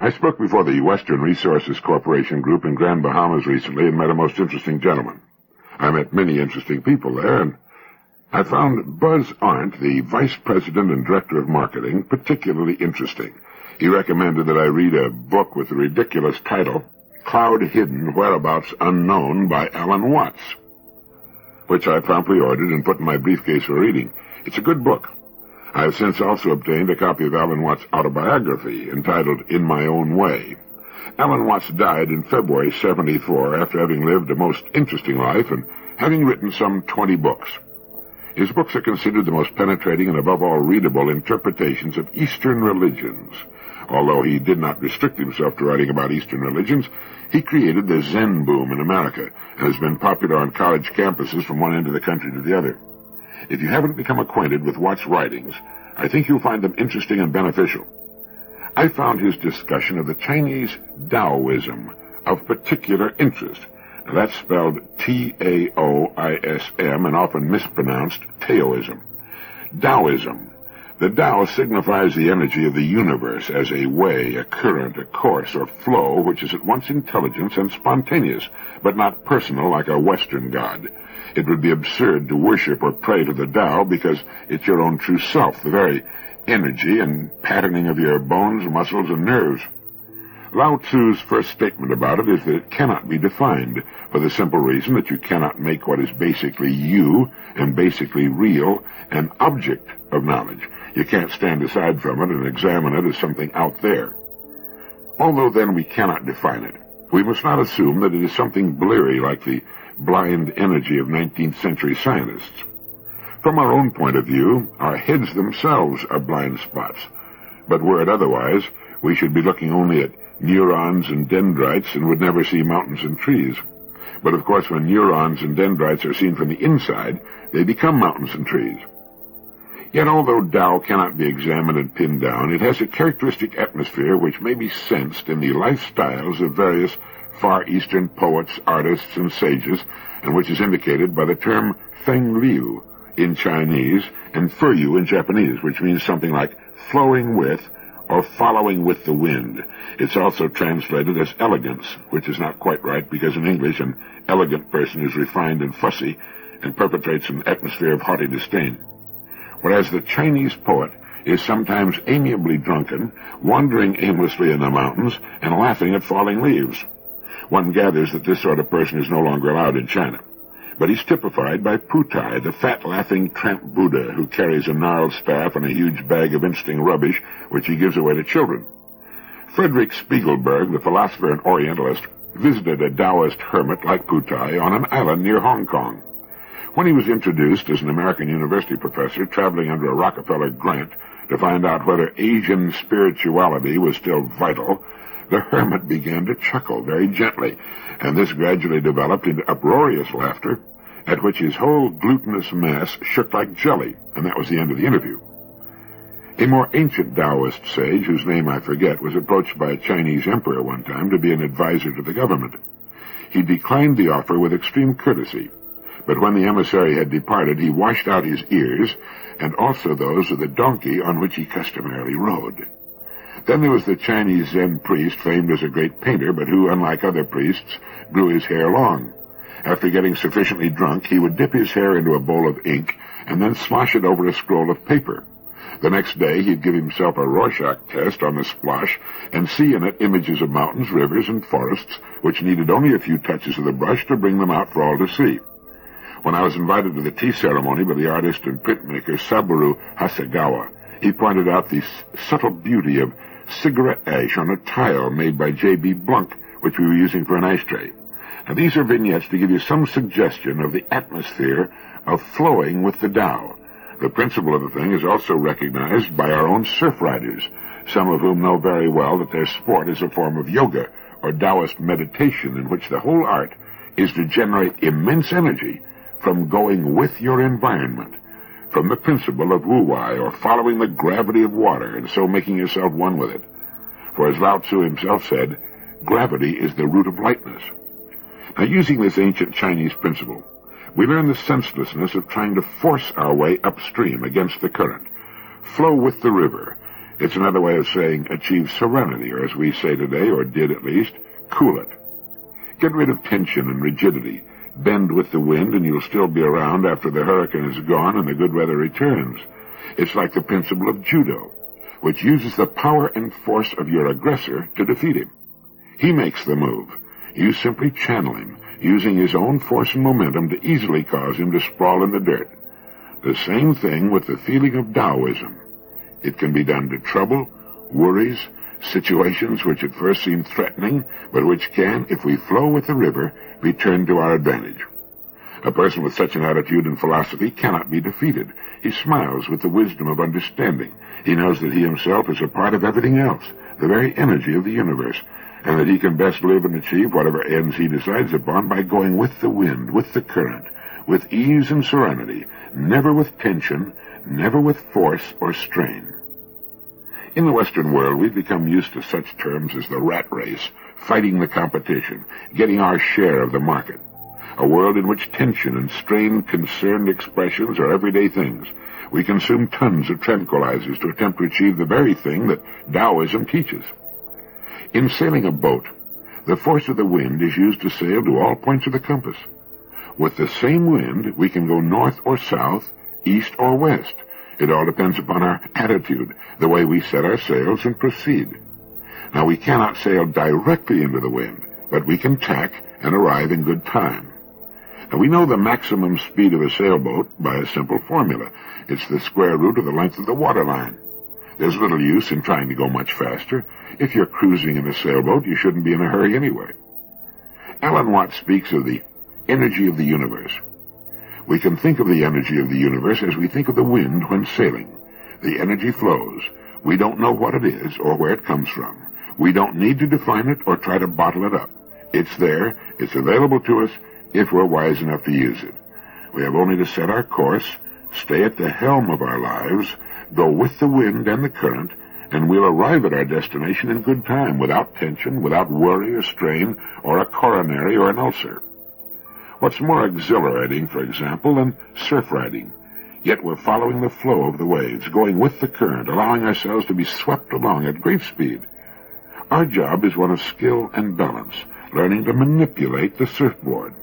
I spoke before the Western Resources Corporation group in Grand Bahamas recently and met a most interesting gentleman. I met many interesting people there, and I found Buzz Arndt, the Vice President and Director of Marketing, particularly interesting. He recommended that I read a book with the ridiculous title, Cloud Hidden, Whereabouts Unknown by Alan Watts, which I promptly ordered and put in my briefcase for reading. It's a good book. I have since also obtained a copy of Alan Watts' autobiography, entitled In My Own Way. Alan Watts died in February 1974 after having lived a most interesting life and having written some 20 books. His books are considered the most penetrating and above all readable interpretations of Eastern religions. Although he did not restrict himself to writing about Eastern religions, he created the Zen boom in America and has been popular on college campuses from one end of the country to the other. If you haven't become acquainted with Watts' writings, I think you'll find them interesting and beneficial. I found his discussion of the Chinese Taoism of particular interest. Now, that's spelled Taoism and often mispronounced Taoism. Taoism. The Tao signifies the energy of the universe as a way, a current, a course, or flow which is at once intelligent and spontaneous, but not personal like a Western god. It would be absurd to worship or pray to the Tao because it's your own true self, the very energy and patterning of your bones, muscles, and nerves. Lao Tzu's first statement about it is that it cannot be defined, for the simple reason that you cannot make what is basically you and basically real an object of knowledge. You can't stand aside from it and examine it as something out there. Although then we cannot define it, we must not assume that it is something bleary like the blind energy of 19th century scientists. From our own point of view, our heads themselves are blind spots. But were it otherwise, we should be looking only at neurons and dendrites and would never see mountains and trees. But of course, when neurons and dendrites are seen from the inside, they become mountains and trees. Yet although Tao cannot be examined and pinned down, it has a characteristic atmosphere which may be sensed in the lifestyles of various Far Eastern poets, artists, and sages, and which is indicated by the term Feng Liu in Chinese and Furyu in Japanese, which means something like flowing with or following with the wind. It's also translated as elegance, which is not quite right because in English an elegant person is refined and fussy and perpetrates an atmosphere of haughty disdain. Whereas the Chinese poet is sometimes amiably drunken, wandering aimlessly in the mountains and laughing at falling leaves. One gathers that this sort of person is no longer allowed in China. But he's typified by Putai, the fat, laughing tramp Buddha who carries a gnarled staff and a huge bag of interesting rubbish which he gives away to children. Frederick Spiegelberg, the philosopher and Orientalist, visited a Taoist hermit like Putai on an island near Hong Kong. When he was introduced as an American university professor traveling under a Rockefeller grant to find out whether Asian spirituality was still vital, the hermit began to chuckle very gently, and this gradually developed into uproarious laughter, at which his whole glutinous mass shook like jelly, and that was the end of the interview. A more ancient Taoist sage, whose name I forget, was approached by a Chinese emperor one time to be an advisor to the government. He declined the offer with extreme courtesy, but when the emissary had departed, he washed out his ears, and also those of the donkey on which he customarily rode. Then there was the Chinese Zen priest, famed as a great painter, but who, unlike other priests, grew his hair long. After getting sufficiently drunk, he would dip his hair into a bowl of ink and then slosh it over a scroll of paper. The next day he'd give himself a Rorschach test on the splosh and see in it images of mountains, rivers, and forests, which needed only a few touches of the brush to bring them out for all to see. When I was invited to the tea ceremony by the artist and printmaker Saburo Hasegawa, he pointed out the subtle beauty of cigarette ash on a tile made by J.B. Blunk, which we were using for an ashtray. Now, these are vignettes to give you some suggestion of the atmosphere of flowing with the Tao. The principle of the thing is also recognized by our own surf riders, some of whom know very well that their sport is a form of yoga, or Taoist meditation, in which the whole art is to generate immense energy from going with your environment, from the principle of wu-wai, or following the gravity of water, and so making yourself one with it. For as Lao Tzu himself said, gravity is the root of lightness. Now, using this ancient Chinese principle, we learn the senselessness of trying to force our way upstream against the current. Flow with the river, It's another way of saying achieve serenity, or as we say today, or did at least, cool it. Get rid of tension and rigidity. Bend with the wind, and you'll still be around after the hurricane is gone and the good weather returns. It's like the principle of judo, which uses the power and force of your aggressor to defeat him. He makes the move. You simply channel him, using his own force and momentum to easily cause him to sprawl in the dirt. The same thing with the feeling of Taoism. It can be done to trouble, worries, situations which at first seem threatening, but which can, if we flow with the river, be turned to our advantage. A person with such an attitude and philosophy cannot be defeated. He smiles with the wisdom of understanding. He knows that he himself is a part of everything else, the very energy of the universe, and that he can best live and achieve whatever ends he decides upon by going with the wind, with the current, with ease and serenity, never with tension, never with force or strain. In the Western world, we've become used to such terms as the rat race, fighting the competition, getting our share of the market. A world in which tension and strain concerned expressions are everyday things. We consume tons of tranquilizers to attempt to achieve the very thing that Taoism teaches. In sailing a boat, the force of the wind is used to sail to all points of the compass. With the same wind, we can go north or south, east or west. It all depends upon our attitude, the way we set our sails and proceed. Now, we cannot sail directly into the wind, but we can tack and arrive in good time. Now, we know the maximum speed of a sailboat by a simple formula. It's the square root of the length of the waterline. There's little use in trying to go much faster. If you're cruising in a sailboat, you shouldn't be in a hurry anyway. Alan Watts speaks of the energy of the universe. We can think of the energy of the universe as we think of the wind when sailing. The energy flows. We don't know what it is or where it comes from. We don't need to define it or try to bottle it up. It's there. It's available to us if we're wise enough to use it. We have only to set our course, stay at the helm of our lives, go with the wind and the current, and we'll arrive at our destination in good time, without tension, without worry or strain, or a coronary or an ulcer. What's more exhilarating, for example, than surf riding? Yet we're following the flow of the waves, going with the current, allowing ourselves to be swept along at great speed. Our job is one of skill and balance, learning to manipulate the surfboard.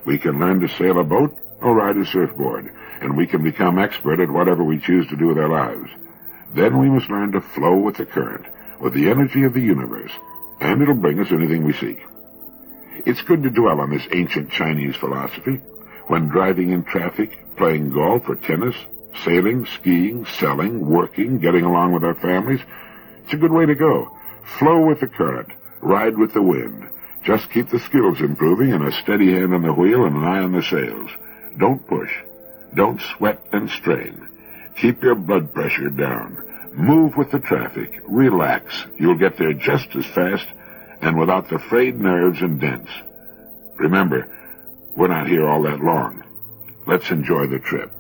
We can learn to sail a boat or ride a surfboard, and we can become expert at whatever we choose to do with our lives. Then we must learn to flow with the current, with the energy of the universe, and it'll bring us anything we seek. It's good to dwell on this ancient Chinese philosophy when driving in traffic, playing golf or tennis, sailing, skiing, selling, working, getting along with our families. It's a good way to go. Flow with the current, ride with the wind. Just keep the skills improving and a steady hand on the wheel and an eye on the sails. Don't push. Don't sweat and strain. Keep your blood pressure down. Move with the traffic. Relax. You'll get there just as fast and without the frayed nerves and dents. Remember, we're not here all that long. Let's enjoy the trip.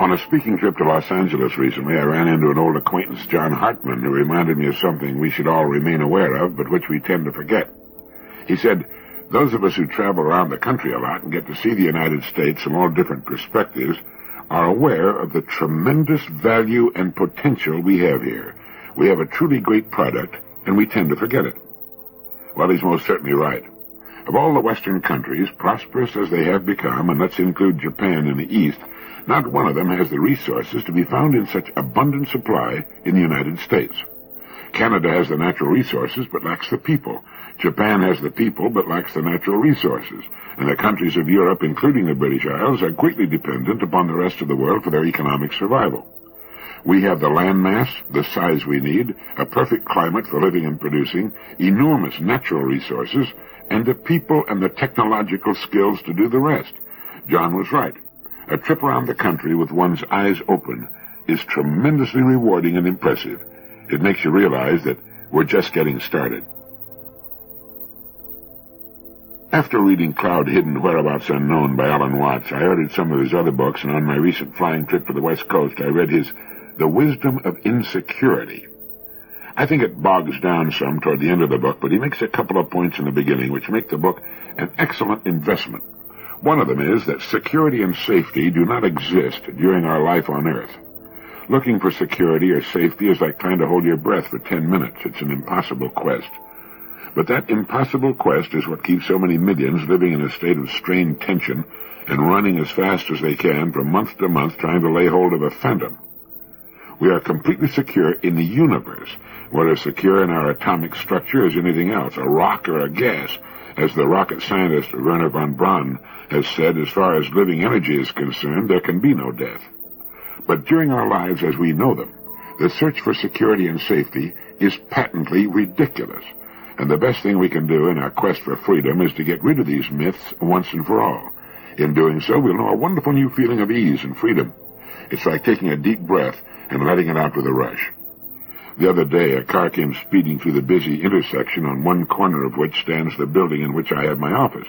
On a speaking trip to Los Angeles recently, I ran into an old acquaintance, John Hartman, who reminded me of something we should all remain aware of, but which we tend to forget. He said, those of us who travel around the country a lot and get to see the United States from all different perspectives are aware of the tremendous value and potential we have here. We have a truly great product, and we tend to forget it. Well, he's most certainly right. Of all the Western countries, prosperous as they have become, and let's include Japan in the East, not one of them has the resources to be found in such abundant supply in the United States. Canada has the natural resources, but lacks the people. Japan has the people, but lacks the natural resources. And the countries of Europe, including the British Isles, are greatly dependent upon the rest of the world for their economic survival. We have the land mass, the size we need, a perfect climate for living and producing, enormous natural resources, and the people and the technological skills to do the rest. John was right. A trip around the country with one's eyes open is tremendously rewarding and impressive. It makes you realize that we're just getting started. After reading Cloud Hidden, Whereabouts Unknown by Alan Watts, I ordered some of his other books, and on my recent flying trip to the West Coast, I read his The Wisdom of Insecurity. I think it bogs down some toward the end of the book, but he makes a couple of points in the beginning which make the book an excellent investment. One of them is that security and safety do not exist during our life on Earth. Looking for security or safety is like trying to hold your breath for 10 minutes. It's an impossible quest. But that impossible quest is what keeps so many millions living in a state of strained tension and running as fast as they can from month to month trying to lay hold of a phantom. We are completely secure in the universe. We're as secure in our atomic structure as anything else, a rock or a gas. As the rocket scientist Wernher von Braun has said, as far as living energy is concerned, there can be no death. But during our lives as we know them, the search for security and safety is patently ridiculous. And the best thing we can do in our quest for freedom is to get rid of these myths once and for all. In doing so, we'll know a wonderful new feeling of ease and freedom. It's like taking a deep breath and letting it out with a rush. The other day, a car came speeding through the busy intersection on one corner of which stands the building in which I have my office.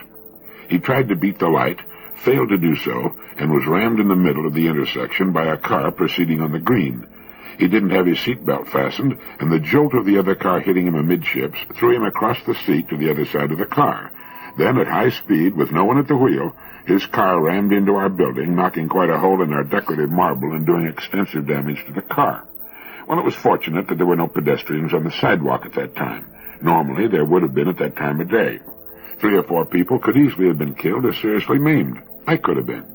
He tried to beat the light, failed to do so, and was rammed in the middle of the intersection by a car proceeding on the green. He didn't have his seatbelt fastened, and the jolt of the other car hitting him amidships threw him across the seat to the other side of the car. Then, at high speed, with no one at the wheel, his car rammed into our building, knocking quite a hole in our decorative marble and doing extensive damage to the car. Well, it was fortunate that there were no pedestrians on the sidewalk at that time. Normally, there would have been at that time of day. 3 or 4 people could easily have been killed or seriously maimed. I could have been.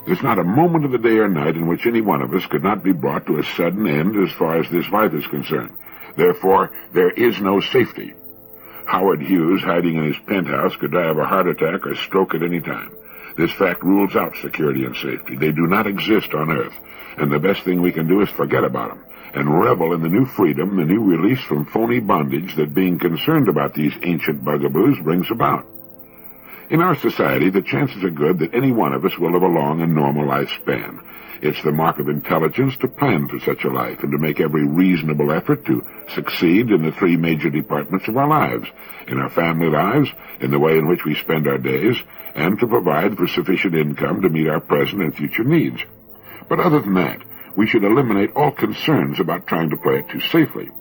There's not a moment of the day or night in which any one of us could not be brought to a sudden end as far as this life is concerned. Therefore, there is no safety. Howard Hughes, hiding in his penthouse, could die of a heart attack or stroke at any time. This fact rules out security and safety. They do not exist on Earth, and the best thing we can do is forget about them and revel in the new freedom, the new release from phony bondage that being concerned about these ancient bugaboos brings about. In our society, the chances are good that any one of us will live a long and normal lifespan. It's the mark of intelligence to plan for such a life and to make every reasonable effort to succeed in the 3 major departments of our lives, in our family lives, in the way in which we spend our days, and to provide for sufficient income to meet our present and future needs. But other than that, we should eliminate all concerns about trying to play it too safely.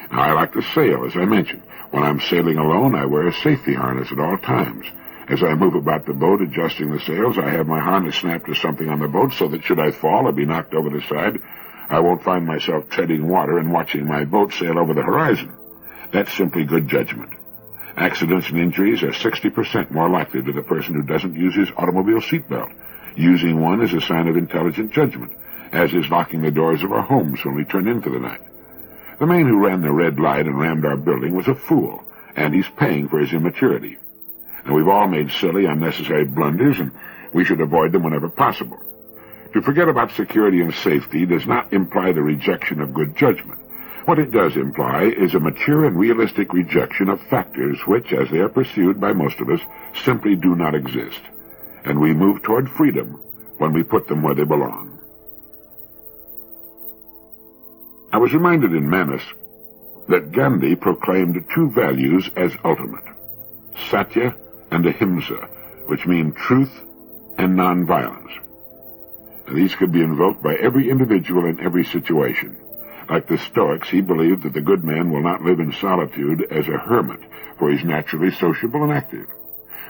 Now, I like to sail, as I mentioned. When I'm sailing alone, I wear a safety harness at all times. As I move about the boat adjusting the sails, I have my harness snapped to something on the boat so that should I fall or be knocked over the side, I won't find myself treading water and watching my boat sail over the horizon. That's simply good judgment. Accidents and injuries are 60% more likely to the person who doesn't use his automobile seatbelt. Using one is a sign of intelligent judgment, as is locking the doors of our homes when we turn in for the night. The man who ran the red light and rammed our building was a fool, and he's paying for his immaturity. And we've all made silly, unnecessary blunders, and we should avoid them whenever possible. To forget about security and safety does not imply the rejection of good judgment. What it does imply is a mature and realistic rejection of factors which, as they are pursued by most of us, simply do not exist. And we move toward freedom when we put them where they belong. I was reminded in Manas that Gandhi proclaimed 2 values as ultimate, satya and ahimsa, which mean truth and nonviolence. These could be invoked by every individual in every situation. Like the Stoics, he believed that the good man will not live in solitude as a hermit, for he's naturally sociable and active.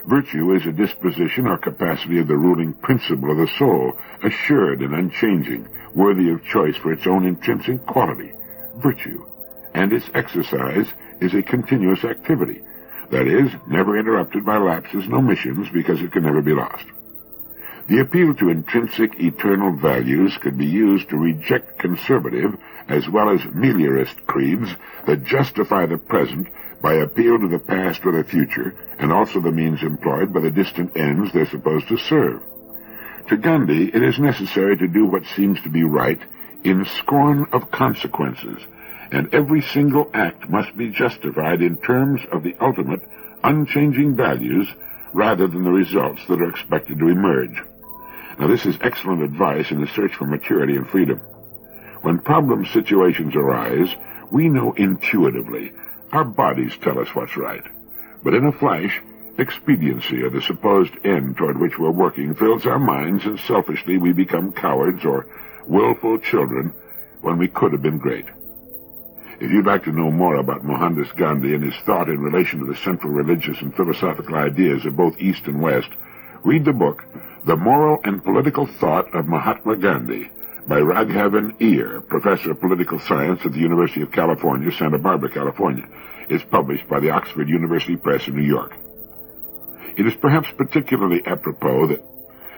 Virtue is a disposition or capacity of the ruling principle of the soul, assured and unchanging, worthy of choice for its own intrinsic quality, virtue, and its exercise is a continuous activity, that is, never interrupted by lapses and omissions because it can never be lost. The appeal to intrinsic eternal values could be used to reject conservative as well as meliorist creeds that justify the present by appeal to the past or the future, and also the means employed by the distant ends they're supposed to serve. To Gandhi, it is necessary to do what seems to be right in scorn of consequences, and every single act must be justified in terms of the ultimate, unchanging values rather than the results that are expected to emerge. Now, this is excellent advice in the search for maturity and freedom. When problem situations arise, we know intuitively. Our bodies tell us what's right. But in a flash, expediency, or the supposed end toward which we're working, fills our minds, and selfishly we become cowards or willful children when we could have been great. If you'd like to know more about Mohandas Gandhi and his thought in relation to the central religious and philosophical ideas of both East and West, read the book, The Moral and Political Thought of Mahatma Gandhi, by Raghavan Iyer, professor of political science at the University of California, Santa Barbara, California, is published by the Oxford University Press in New York. It is perhaps particularly apropos that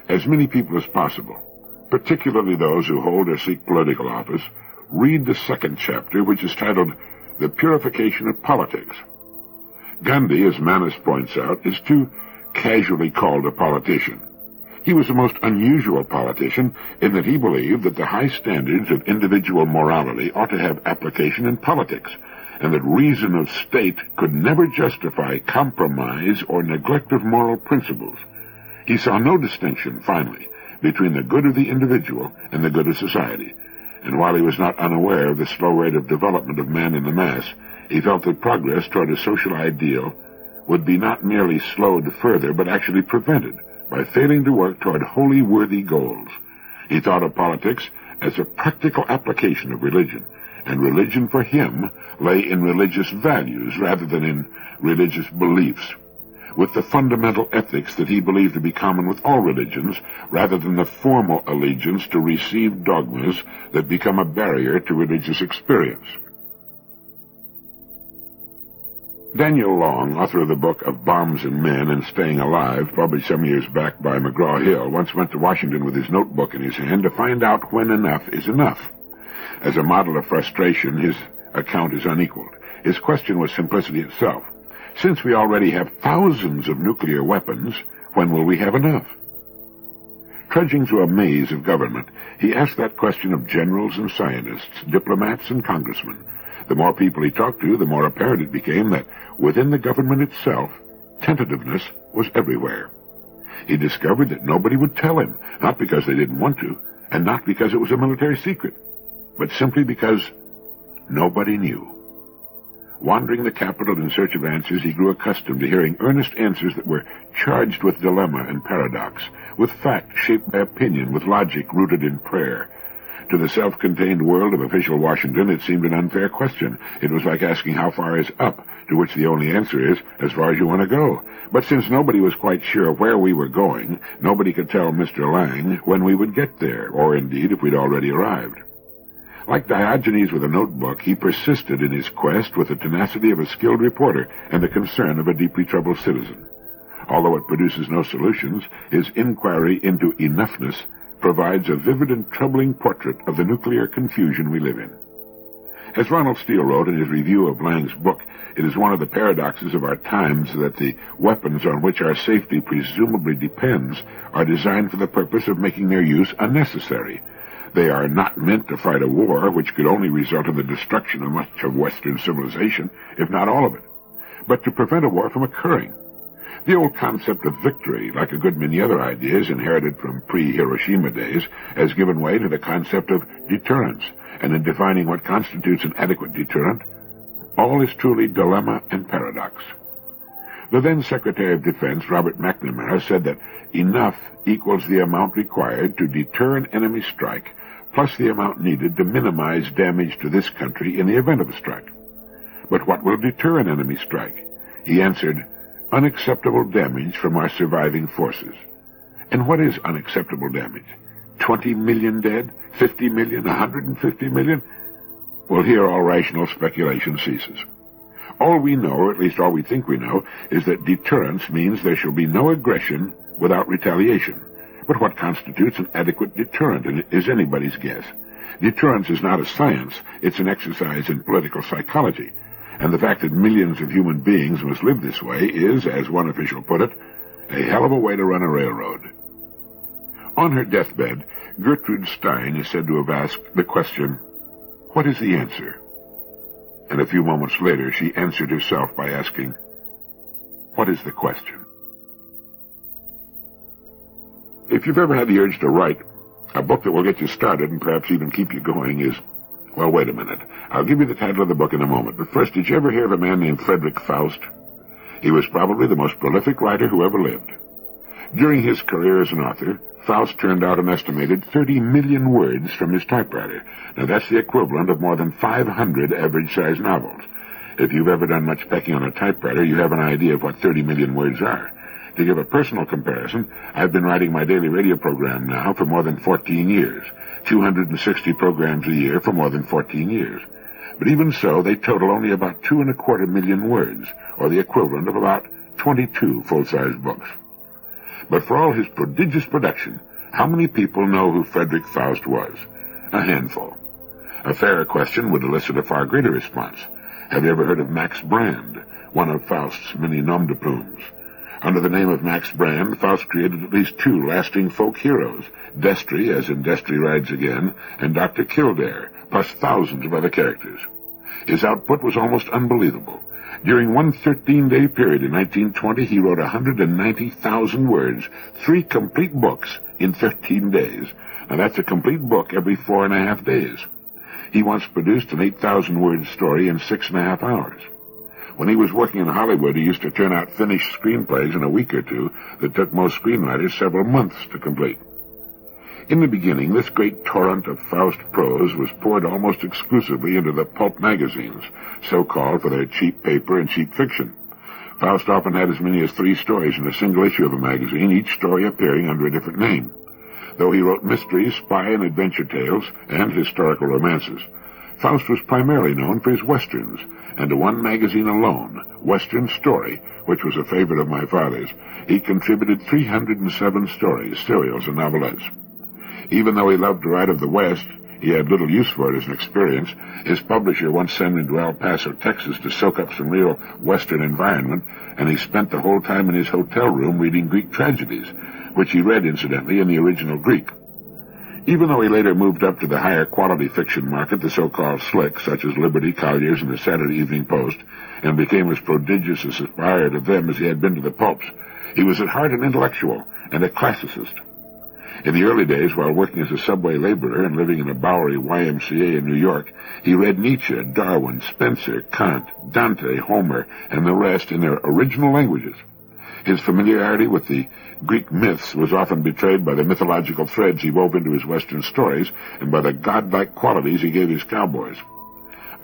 as many people as possible, particularly those who hold or seek political office, read the second chapter, which is titled The Purification of Politics. Gandhi, as Manas points out, is too casually called a politician. He was a most unusual politician in that he believed that the high standards of individual morality ought to have application in politics, and that reason of state could never justify compromise or neglect of moral principles. He saw no distinction, finally, between the good of the individual and the good of society, and while he was not unaware of the slow rate of development of man in the mass, he felt that progress toward a social ideal would be not merely slowed further, but actually prevented by failing to work toward wholly worthy goals. He thought of politics as a practical application of religion, and religion for him lay in religious values rather than in religious beliefs, with the fundamental ethics that he believed to be common with all religions, rather than the formal allegiance to received dogmas that become a barrier to religious experience. Daniel Long, author of the book Of Bombs and Men and Staying Alive, published some years back by McGraw-Hill, once went to Washington with his notebook in his hand to find out when enough is enough. As a model of frustration, his account is unequaled. His question was simplicity itself. Since we already have thousands of nuclear weapons, when will we have enough? Trudging through a maze of government, he asked that question of generals and scientists, diplomats and congressmen. The more people he talked to, the more apparent it became that within the government itself, tentativeness was everywhere. He discovered that nobody would tell him, not because they didn't want to, and not because it was a military secret, but simply because nobody knew. Wandering the capital in search of answers, he grew accustomed to hearing earnest answers that were charged with dilemma and paradox, with fact shaped by opinion, with logic rooted in prayer. To the self-contained world of official Washington, it seemed an unfair question. It was like asking how far is up, to which the only answer is, as far as you want to go. But since nobody was quite sure where we were going, nobody could tell Mr. Lang when we would get there, or indeed if we'd already arrived. Like Diogenes with a notebook, he persisted in his quest with the tenacity of a skilled reporter and the concern of a deeply troubled citizen. Although it produces no solutions, his inquiry into enoughness provides a vivid and troubling portrait of the nuclear confusion we live in. As Ronald Steele wrote in his review of Lang's book, it is one of the paradoxes of our times that the weapons on which our safety presumably depends are designed for the purpose of making their use unnecessary. They are not meant to fight a war which could only result in the destruction of much of Western civilization, if not all of it, but to prevent a war from occurring. The old concept of victory, like a good many other ideas inherited from pre-Hiroshima days, has given way to the concept of deterrence, and in defining what constitutes an adequate deterrent, all is truly dilemma and paradox. The then Secretary of Defense, Robert McNamara, said that enough equals the amount required to deter an enemy strike, plus the amount needed to minimize damage to this country in the event of a strike. But what will deter an enemy strike? He answered, unacceptable damage from our surviving forces. And what is unacceptable damage? 20 million dead? 50 million? 150 million? Well, here all rational speculation ceases. All we know, or at least all we think we know, is that deterrence means there shall be no aggression without retaliation. But what constitutes an adequate deterrent is anybody's guess. Deterrence is not a science, it's an exercise in political psychology. And the fact that millions of human beings must live this way is, as one official put it, a hell of a way to run a railroad. On her deathbed, Gertrude Stein is said to have asked the question, what is the answer? And a few moments later she answered herself by asking, what is the question? If you've ever had the urge to write, a book that will get you started and perhaps even keep you going is, well, wait a minute. I'll give you the title of the book in a moment. But first, did you ever hear of a man named Frederick Faust? He was probably the most prolific writer who ever lived. During his career as an author, Faust turned out an estimated 30 million words from his typewriter. Now, that's the equivalent of more than 500 average-sized novels. If you've ever done much pecking on a typewriter, you have an idea of what 30 million words are. To give a personal comparison, I've been writing my daily radio program now for more than 14 years, 260 programs a year for more than 14 years. But even so, they total only about 2.25 million words, or the equivalent of about 22 full-size books. But for all his prodigious production, how many people know who Frederick Faust was? A handful. A fairer question would elicit a far greater response. Have you ever heard of Max Brand, one of Faust's many nom de plumes? Under the name of Max Brand, Faust created at least 2 lasting folk heroes, Destry, as in Destry Rides Again, and Dr. Kildare, plus thousands of other characters. His output was almost unbelievable. During one 13-day period in 1920, he wrote 190,000 words, 3 complete books in 13 days. Now that's a complete book every 4.5 days. He once produced an 8,000-word story in 6.5 hours. When he was working in Hollywood, he used to turn out finished screenplays in a week or two that took most screenwriters several months to complete. In the beginning, this great torrent of Faust prose was poured almost exclusively into the pulp magazines, so-called for their cheap paper and cheap fiction. Faust often had as many as 3 stories in a single issue of a magazine, each story appearing under a different name. Though he wrote mysteries, spy and adventure tales, and historical romances, Faust was primarily known for his westerns, and to one magazine alone, Western Story, which was a favorite of my father's, he contributed 307 stories, serials, and novelettes. Even though he loved to write of the West, he had little use for it as an experience. His publisher once sent him to El Paso, Texas, to soak up some real Western environment, and he spent the whole time in his hotel room reading Greek tragedies, which he read, incidentally, in the original Greek. Even though he later moved up to the higher quality fiction market, the so-called slicks, such as Liberty, Collier's, and the Saturday Evening Post, and became as prodigious a supplier to them as he had been to the pulps, he was at heart an intellectual and a classicist. In the early days, while working as a subway laborer and living in a Bowery YMCA in New York, he read Nietzsche, Darwin, Spencer, Kant, Dante, Homer, and the rest in their original languages. His familiarity with the Greek myths was often betrayed by the mythological threads he wove into his Western stories and by the godlike qualities he gave his cowboys.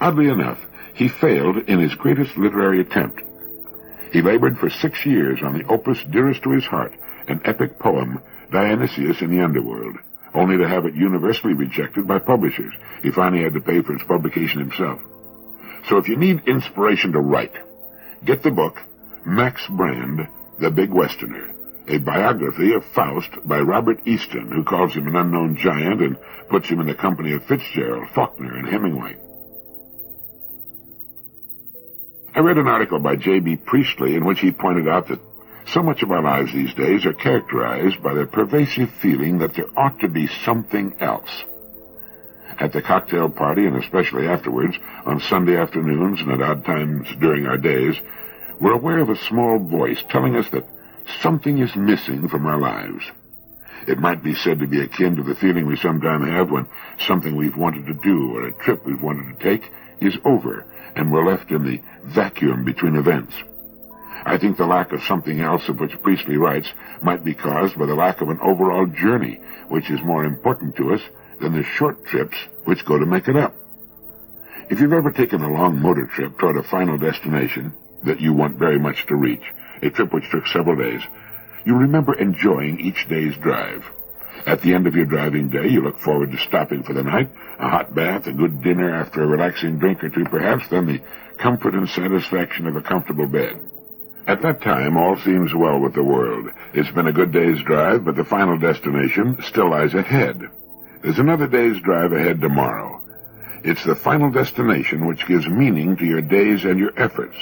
Oddly enough, he failed in his greatest literary attempt. He labored for 6 years on the opus dearest to his heart, an epic poem, Dionysius in the Underworld, only to have it universally rejected by publishers. He finally had to pay for its publication himself. So if you need inspiration to write, get the book Max Brand, The Big Westerner, a biography of Faust by Robert Easton, who calls him an unknown giant and puts him in the company of Fitzgerald, Faulkner, and Hemingway. I read an article by J.B. Priestley in which he pointed out that so much of our lives these days are characterized by the pervasive feeling that there ought to be something else. At the cocktail party, and especially afterwards, on Sunday afternoons and at odd times during our days, we're aware of a small voice telling us that something is missing from our lives. It might be said to be akin to the feeling we sometimes have when something we've wanted to do or a trip we've wanted to take is over, and we're left in the vacuum between events. I think the lack of something else of which Priestley writes might be caused by the lack of an overall journey, which is more important to us than the short trips which go to make it up. If you've ever taken a long motor trip toward a final destination that you want very much to reach, a trip which took several days, you remember enjoying each day's drive. At the end of your driving day, you look forward to stopping for the night, a hot bath, a good dinner after a relaxing drink or two perhaps, then the comfort and satisfaction of a comfortable bed. At that time, all seems well with the world. It's been a good day's drive, but the final destination still lies ahead. There's another day's drive ahead tomorrow. It's the final destination which gives meaning to your days and your efforts,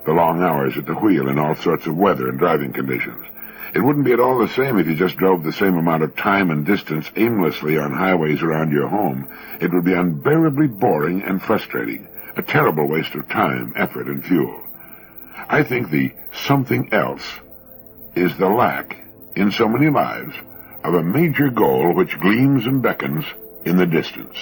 the long hours at the wheel in all sorts of weather and driving conditions. It wouldn't be at all the same if you just drove the same amount of time and distance aimlessly on highways around your home. It would be unbearably boring and frustrating, a terrible waste of time, effort, and fuel. I think the something else is the lack, in so many lives, of a major goal which gleams and beckons in the distance.